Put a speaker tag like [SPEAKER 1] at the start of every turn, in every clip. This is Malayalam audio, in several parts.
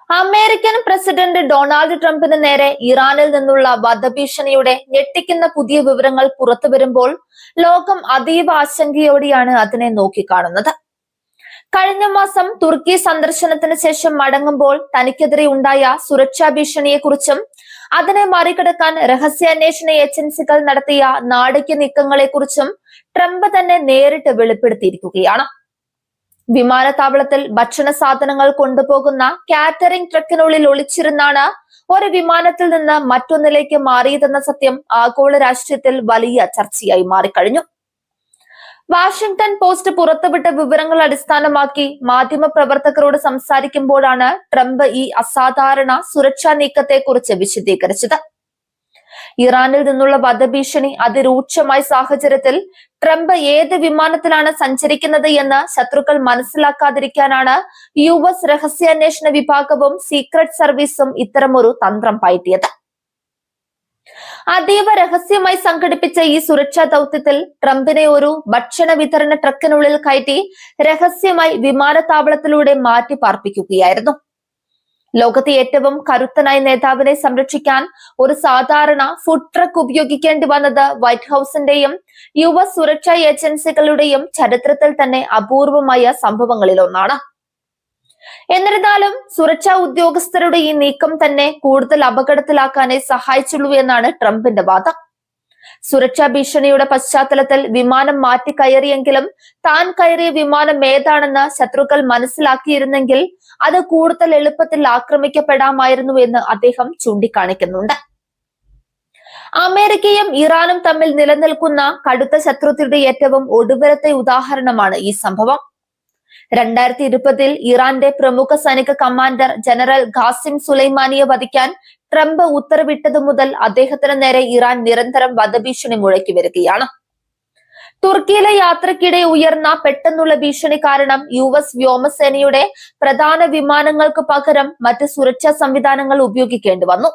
[SPEAKER 1] അമേരിക്കൻ പ്രസിഡന്റ് ഡൊണാൾഡ് ട്രംപിന് നേരെ ഇറാനിൽ നിന്നുള്ള വധഭീഷണിയുടെ ഞെട്ടിക്കുന്ന പുതിയ വിവരങ്ങൾ പുറത്തുവരുമ്പോൾ ലോകം അതീവ ആശങ്കയോടെയാണ് അതിനെ നോക്കിക്കാണുന്നത്. കഴിഞ്ഞ മാസം തുർക്കി സന്ദർശനത്തിന് ശേഷം മടങ്ങുമ്പോൾ തനിക്കെതിരെ ഉണ്ടായ സുരക്ഷാ ഭീഷണിയെക്കുറിച്ചും അതിനെ മറികടക്കാൻ രഹസ്യാന്വേഷണ ഏജൻസികൾ നടത്തിയ നാടകീയ നീക്കങ്ങളെക്കുറിച്ചും ട്രംപ് തന്നെ നേരിട്ട് വെളിപ്പെടുത്തിയിരിക്കുകയാണ്. വിമാനത്താവളത്തിൽ ഭക്ഷണ സാധനങ്ങൾ കൊണ്ടുപോകുന്ന കാറ്ററിംഗ് ട്രക്കിനുള്ളിൽ ഒളിച്ചിരുന്നാണ് ഒരു വിമാനത്തിൽ നിന്ന് മറ്റൊന്നിലേക്ക് മാറിയതെന്ന സത്യം ആഗോള രാഷ്ട്രീയത്തിൽ വലിയ ചർച്ചയായി മാറിക്കഴിഞ്ഞു. വാഷിംഗ്ടൺ പോസ്റ്റ് പുറത്തുവിട്ട വിവരങ്ങൾ അടിസ്ഥാനമാക്കി മാധ്യമപ്രവർത്തകരോട് സംസാരിക്കുമ്പോഴാണ് ട്രംപ് ഈ അസാധാരണ സുരക്ഷാ നീക്കത്തെക്കുറിച്ച് വിശദീകരിച്ചത്. ഇറാനിൽ നിന്നുള്ള വധഭീഷണി അതിരൂക്ഷമായ സാഹചര്യത്തിൽ ട്രംപ് ഏത് വിമാനത്തിലാണ് സഞ്ചരിക്കുന്നത് എന്ന് ശത്രുക്കൾ മനസ്സിലാക്കാതിരിക്കാനാണ് US രഹസ്യാന്വേഷണ വിഭാഗവും സീക്രട്ട് സർവീസും ഇത്തരമൊരു തന്ത്രം പയറ്റിയത്. അതീവ രഹസ്യമായി സംഘടിപ്പിച്ച ഈ സുരക്ഷാ ദൗത്യത്തിൽ ട്രംപിനെ ഒരു ഭക്ഷണ വിതരണ ട്രക്കിനുള്ളിൽ കയറ്റി രഹസ്യമായി വിമാനത്താവളത്തിലൂടെ മാറ്റി പാർപ്പിക്കുകയായിരുന്നു. ലോകത്തെ ഏറ്റവും കരുത്തനായ നേതാവിനെ സംരക്ഷിക്കാൻ ഒരു സാധാരണ ഫുഡ് ട്രക്ക് ഉപയോഗിക്കേണ്ടി വന്നത് വൈറ്റ് ഹൌസിന്റെയും US സുരക്ഷാ ഏജൻസികളുടെയും ചരിത്രത്തിൽ തന്നെ അപൂർവമായ സംഭവങ്ങളിലൊന്നാണ്. എന്നിരുന്നാലും സുരക്ഷാ ഉദ്യോഗസ്ഥരുടെ ഈ നീക്കം തന്നെ കൂടുതൽ അപകടത്തിലാക്കാനേ സഹായിച്ചുള്ളൂ എന്നാണ് ട്രംപിന്റെ വാദം. സുരക്ഷാ ഭീഷണിയുടെ പശ്ചാത്തലത്തിൽ വിമാനം മാറ്റി കയറിയെങ്കിലും താൻ കയറിയ വിമാനം ഏതാണെന്ന് ശത്രുക്കൾ മനസ്സിലാക്കിയിരുന്നെങ്കിൽ അത് കൂടുതൽ എളുപ്പത്തിൽ ആക്രമിക്കപ്പെടാമായിരുന്നു എന്ന് അദ്ദേഹം ചൂണ്ടിക്കാണിക്കുന്നുണ്ട്. അമേരിക്കയും ഇറാനും തമ്മിൽ നിലനിൽക്കുന്ന കടുത്ത ശത്രുതയുടെ ഏറ്റവും ഒടുവിലത്തെ ഉദാഹരണമാണ് ഈ സംഭവം. 2020 ഇറാന്റെ പ്രമുഖ സൈനിക കമാൻഡർ ജനറൽ ഖാസിം സുലൈമാനിയെ വധിക്കാൻ ട്രംപ് ഉത്തരവിട്ടതു മുതൽ അദ്ദേഹത്തിന് നേരെ ഇറാൻ നിരന്തരം വധഭീഷണി മുഴക്കി വരികയാണ്. തുർക്കിയിലെ യാത്രക്കിടെ ഉയർന്ന പെട്ടെന്നുള്ള ഭീഷണി കാരണം US വ്യോമസേനയുടെ പ്രധാന വിമാനങ്ങൾക്ക് പകരം മറ്റ് സുരക്ഷാ സംവിധാനങ്ങൾ ഉപയോഗിക്കേണ്ടി വന്നു.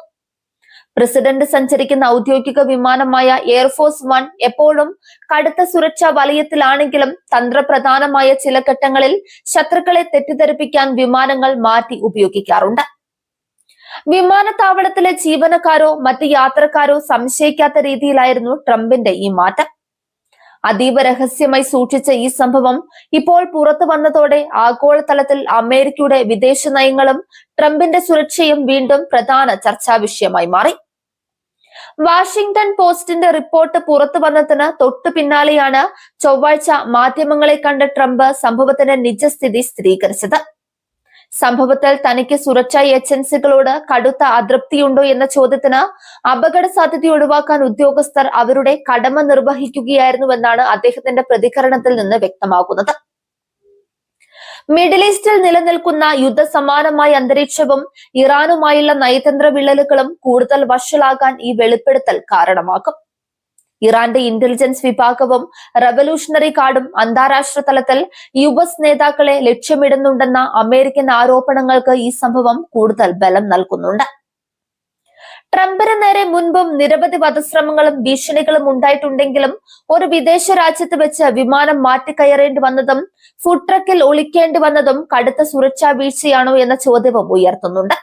[SPEAKER 1] പ്രസിഡന്റ് സഞ്ചരിക്കുന്ന ഔദ്യോഗിക വിമാനമായ എയർഫോഴ്സ് 1 എപ്പോഴും കടുത്ത സുരക്ഷാ വലയത്തിലാണെങ്കിലും തന്ത്രപ്രധാനമായ ചില ഘട്ടങ്ങളിൽ ശത്രുക്കളെ തെറ്റിദ്ധരിപ്പിക്കാൻ വിമാനങ്ങൾ മാറ്റി ഉപയോഗിക്കാറുണ്ട്. വിമാനത്താവളത്തിലെ ജീവനക്കാരോ മറ്റ് യാത്രക്കാരോ സംശയിക്കാത്ത രീതിയിലായിരുന്നു ട്രംപിന്റെ ഈ മാറ്റം. അതീവ രഹസ്യമായി സൂക്ഷിച്ച ഈ സംഭവം ഇപ്പോൾ പുറത്തു വന്നതോടെ ആഗോളതലത്തിൽ അമേരിക്കയുടെ വിദേശ നയങ്ങളും ട്രംപിന്റെ സുരക്ഷയും വീണ്ടും പ്രധാന ചർച്ചാ വിഷയമായി മാറി. വാഷിംഗ്ടൺ പോസ്റ്റിന്റെ റിപ്പോർട്ട് പുറത്തു വന്നതിന് തൊട്ടു പിന്നാലെയാണ് ചൊവ്വാഴ്ച മാധ്യമങ്ങളെ കണ്ട ട്രംപ് സംഭവത്തിന്റെ നിജസ്ഥിതി സ്ഥിരീകരിച്ചത്. സംഭവത്തിൽ തനിക്ക് സുരക്ഷാ ഏജൻസികളോട് കടുത്ത അതൃപ്തിയുണ്ടോ എന്ന ചോദ്യത്തിന് അപകട സാധ്യത ഒഴിവാക്കാൻ ഉദ്യോഗസ്ഥർ അവരുടെ കടമ നിർവഹിക്കുകയായിരുന്നുവെന്നാണ് അദ്ദേഹത്തിന്റെ പ്രതികരണത്തിൽ നിന്ന് വ്യക്തമാകുന്നത്. മിഡിൽ ഈസ്റ്റിൽ നിലനിൽക്കുന്ന യുദ്ധസമാനമായ അന്തരീക്ഷവും ഇറാനുമായുള്ള നയതന്ത്ര വിള്ളലുകളും കൂടുതൽ വഷളാകാൻ ഈ വെളിപ്പെടുത്തൽ കാരണമാകും. ഇറാന്റെ ഇന്റലിജൻസ് വിഭാഗവും റവല്യൂഷണറി ഗാർഡും അന്താരാഷ്ട്ര തലത്തിൽ US നേതാക്കളെ ലക്ഷ്യമിടുന്നുണ്ടെന്ന അമേരിക്കൻ ആരോപണങ്ങൾക്ക് ഈ സംഭവം കൂടുതൽ ബലം നൽകുന്നുണ്ട്. ട്രംപിന് നേരെ മുൻപും നിരവധി വധശ്രമങ്ങളും ഭീഷണികളും ഉണ്ടായിട്ടുണ്ടെങ്കിലും ഒരു വിദേശ രാജ്യത്ത് വെച്ച് വിമാനം മാറ്റിക്കയറേണ്ടി വന്നതും ഫുഡ് ട്രക്കിൽ ഒളിക്കേണ്ടി വന്നതും കടുത്ത സുരക്ഷാ വീഴ്ചയാണോ എന്ന ചോദ്യവും ഉയർത്തുന്നുണ്ട്.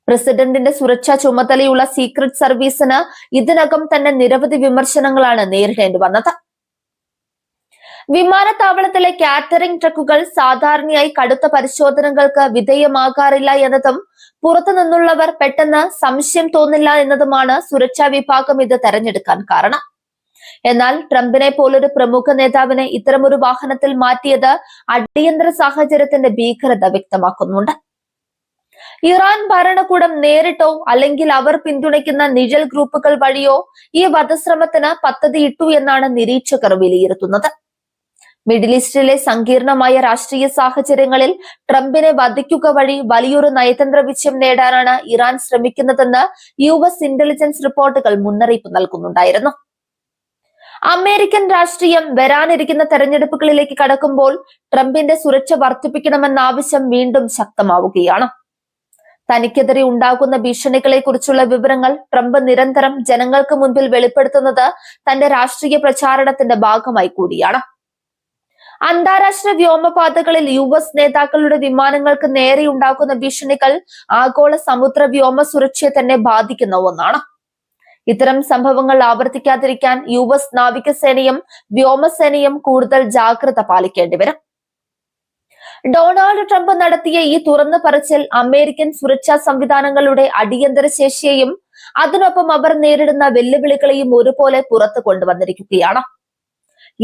[SPEAKER 1] പ്രസിഡന്റിന്റെ സുരക്ഷാ ചുമതലയുള്ള സീക്രട്ട് സർവീസിന് ഇതിനകം തന്നെ നിരവധി വിമർശനങ്ങളാണ് നേരിടേണ്ടി വന്നത്. വിമാനത്താവളത്തിലെ കാറ്ററിംഗ് ട്രക്കുകൾ സാധാരണയായി കടുത്ത പരിശോധനകൾക്ക് വിധേയമാകാറില്ല എന്നതും പുറത്തു നിന്നുള്ളവർ പെട്ടെന്ന് സംശയം തോന്നില്ല എന്നതുമാണ് സുരക്ഷാ വിഭാഗം ഇത് തെരഞ്ഞെടുക്കാൻ കാരണം. എന്നാൽ ട്രംപിനെ പോലൊരു പ്രമുഖ നേതാവിനെ ഇത്തരമൊരു വാഹനത്തിൽ മാറ്റിയത് അടിയന്തര സാഹചര്യത്തിന്റെ ഭീകരത വ്യക്തമാക്കുന്നുണ്ട്. ഇറാൻ ഭരണകൂടം നേരിട്ടോ അല്ലെങ്കിൽ അവർ പിന്തുണയ്ക്കുന്ന നിഴൽ ഗ്രൂപ്പുകൾ വഴിയോ ഈ വധശ്രമത്തിന് പദ്ധതിയിട്ടു എന്നാണ് നിരീക്ഷകർ വിലയിരുത്തുന്നത്. മിഡിൽ ഈസ്റ്റിലെ സങ്കീർണമായ രാഷ്ട്രീയ സാഹചര്യങ്ങളിൽ ട്രംപിനെ വധിക്കുക വഴി വലിയൊരു നയതന്ത്ര വിജയം നേടാനാണ് ഇറാൻ ശ്രമിക്കുന്നതെന്ന് US ഇന്റലിജൻസ് റിപ്പോർട്ടുകൾ മുന്നറിയിപ്പ് നൽകുന്നുണ്ടായിരുന്നു. അമേരിക്കൻ രാഷ്ട്രീയം വരാനിരിക്കുന്ന തെരഞ്ഞെടുപ്പുകളിലേക്ക് കടക്കുമ്പോൾ ട്രംപിന്റെ സുരക്ഷ വർദ്ധിപ്പിക്കണമെന്ന ആവശ്യം വീണ്ടും ശക്തമാവുകയാണ്. തനിക്കെതിരെ ഉണ്ടാകുന്ന ഭീഷണികളെ കുറിച്ചുള്ള വിവരങ്ങൾ ട്രംപ് നിരന്തരം ജനങ്ങൾക്ക് മുൻപിൽ വെളിപ്പെടുത്തുന്നത് തന്റെ രാഷ്ട്രീയ പ്രചാരണത്തിന്റെ ഭാഗമായി കൂടിയാണ്. അന്താരാഷ്ട്ര വ്യോമപാതകളിൽ US നേതാക്കളുടെ വിമാനങ്ങൾക്ക് നേരെയുണ്ടാക്കുന്ന ഭീഷണികൾ ആഗോള സമുദ്ര വ്യോമ സുരക്ഷയെ തന്നെ ബാധിക്കുന്ന ഒന്നാണ്. ഇത്തരം സംഭവങ്ങൾ ആവർത്തിക്കാതിരിക്കാൻ US നാവികസേനയും വ്യോമസേനയും കൂടുതൽ ജാഗ്രത പാലിക്കേണ്ടി വരും. ഡൊണാൾഡ് ട്രംപ് നടത്തിയ ഈ തുറന്നു പറച്ചിൽ അമേരിക്കൻ സുരക്ഷാ സംവിധാനങ്ങളുടെ അടിയന്തര ശേഷിയെയും അതിനൊപ്പം അവർ നേരിടുന്ന വെല്ലുവിളികളെയും ഒരുപോലെ പുറത്തു കൊണ്ടുവന്നിരിക്കുകയാണ്.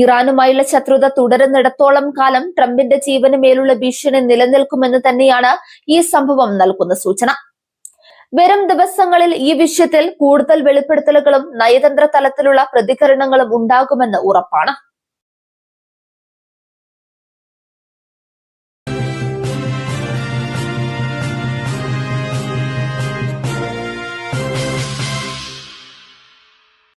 [SPEAKER 1] ഇറാനുമായുള്ള ശത്രുത തുടരുന്നിടത്തോളം കാലം ട്രംപിന്റെ ജീവന് മേലുള്ള ഭീഷണി നിലനിൽക്കുമെന്ന് തന്നെയാണ് ഈ സംഭവം നൽകുന്ന സൂചന. വരും ദിവസങ്ങളിൽ ഈ വിഷയത്തിൽ കൂടുതൽ വെളിപ്പെടുത്തലുകളും നയതന്ത്ര തലത്തിലുള്ള പ്രതികരണങ്ങളും ഉണ്ടാകുമെന്ന് ഉറപ്പാണ്.